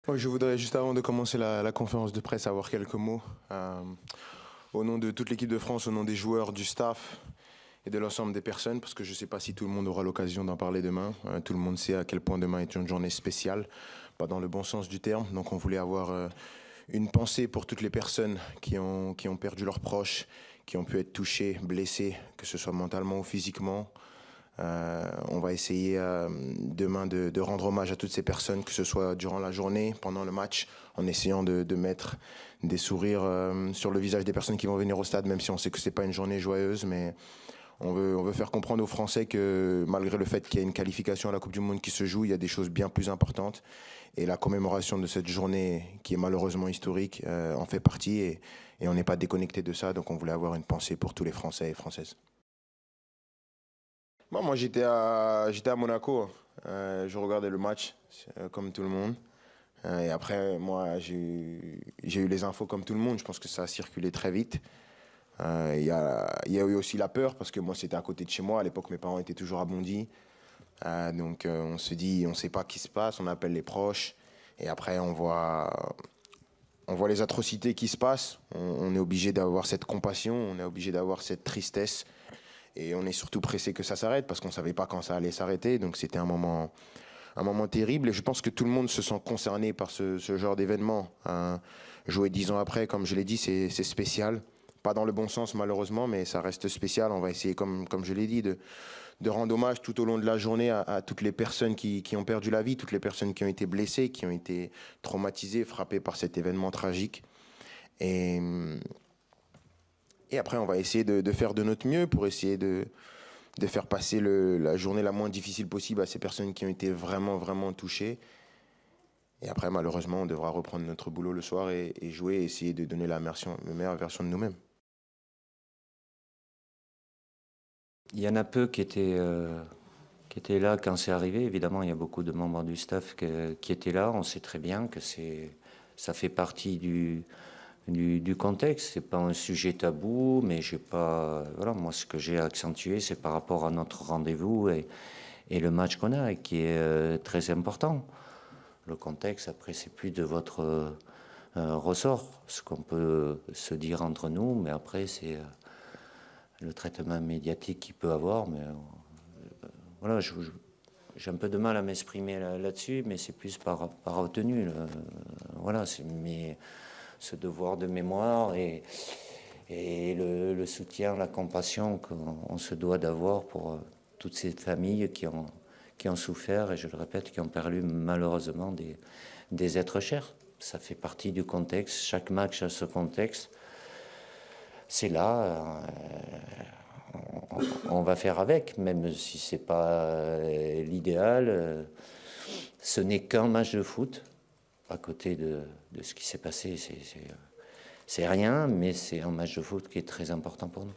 Ouais, je voudrais juste avant de commencer la conférence de presse avoir quelques mots. Au nom de toute l'équipe de France, au nom des joueurs, du staff et de l'ensemble des personnes, parce que je ne sais pas si tout le monde aura l'occasion d'en parler demain. Tout le monde sait à quel point demain est une journée spéciale, pas dans le bon sens du terme. Donc on voulait avoir une pensée pour toutes les personnes qui ont perdu leurs proches, qui ont pu être touchées, blessées, que ce soit mentalement ou physiquement. On va essayer demain de rendre hommage à toutes ces personnes, que ce soit durant la journée, pendant le match, en essayant de mettre des sourires sur le visage des personnes qui vont venir au stade, même si on sait que c'est pas une journée joyeuse, mais on veut faire comprendre aux Français que malgré le fait qu'il y ait une qualification à la Coupe du Monde qui se joue, il y a des choses bien plus importantes. Et la commémoration de cette journée, qui est malheureusement historique, en fait partie et on n'est pas déconnecté de ça. Donc on voulait avoir une pensée pour tous les Français et Françaises. Moi j'étais à Monaco. Je regardais le match comme tout le monde. Et après, moi, j'ai eu les infos comme tout le monde. Je pense que ça a circulé très vite. Il y a eu aussi la peur parce que moi, c'était à côté de chez moi. À l'époque, mes parents étaient toujours à Bondy. Donc, on se dit, on ne sait pas ce qui se passe. On appelle les proches. Et après, on voit les atrocités qui se passent. On est obligé d'avoir cette compassion. On est obligé d'avoir cette tristesse. Et on est surtout pressé que ça s'arrête parce qu'on ne savait pas quand ça allait s'arrêter. Donc c'était un moment terrible. Et je pense que tout le monde se sent concerné par ce genre d'événement. Jouer 10 ans après, comme je l'ai dit, c'est spécial. Pas dans le bon sens malheureusement, mais ça reste spécial. On va essayer, comme je l'ai dit, de rendre hommage tout au long de la journée à toutes les personnes qui ont perdu la vie, toutes les personnes qui ont été blessées, qui ont été traumatisées, frappées par cet événement tragique. Et, et après, on va essayer de faire de notre mieux pour essayer de faire passer la journée la moins difficile possible à ces personnes qui ont été vraiment, vraiment touchées. Et après, malheureusement, on devra reprendre notre boulot le soir et jouer et essayer de donner la meilleure version de nous-mêmes. Il y en a peu qui étaient là quand c'est arrivé. Évidemment, il y a beaucoup de membres du staff qui étaient là. On sait très bien que ça fait partie du contexte. C'est pas un sujet tabou, mais j'ai pas. Voilà, moi, ce que j'ai accentué, c'est par rapport à notre rendez-vous et le match qu'on a, et qui est très important. Le contexte, après, c'est plus de votre ressort, ce qu'on peut se dire entre nous, mais après, c'est le traitement médiatique qu'il peut avoir. Mais voilà, j'ai un peu de mal à m'exprimer là-dessus, mais c'est plus par retenue. Voilà, c'est ce devoir de mémoire et le soutien, la compassion qu'on se doit d'avoir pour toutes ces familles qui ont souffert, et je le répète, qui ont perdu malheureusement des êtres chers. Ça fait partie du contexte. Chaque match a ce contexte. C'est là, on va faire avec, même si c'est pas l'idéal. Ce n'est qu'un match de foot, à côté de ce qui s'est passé. C'est rien, mais c'est un match de foot qui est très important pour nous.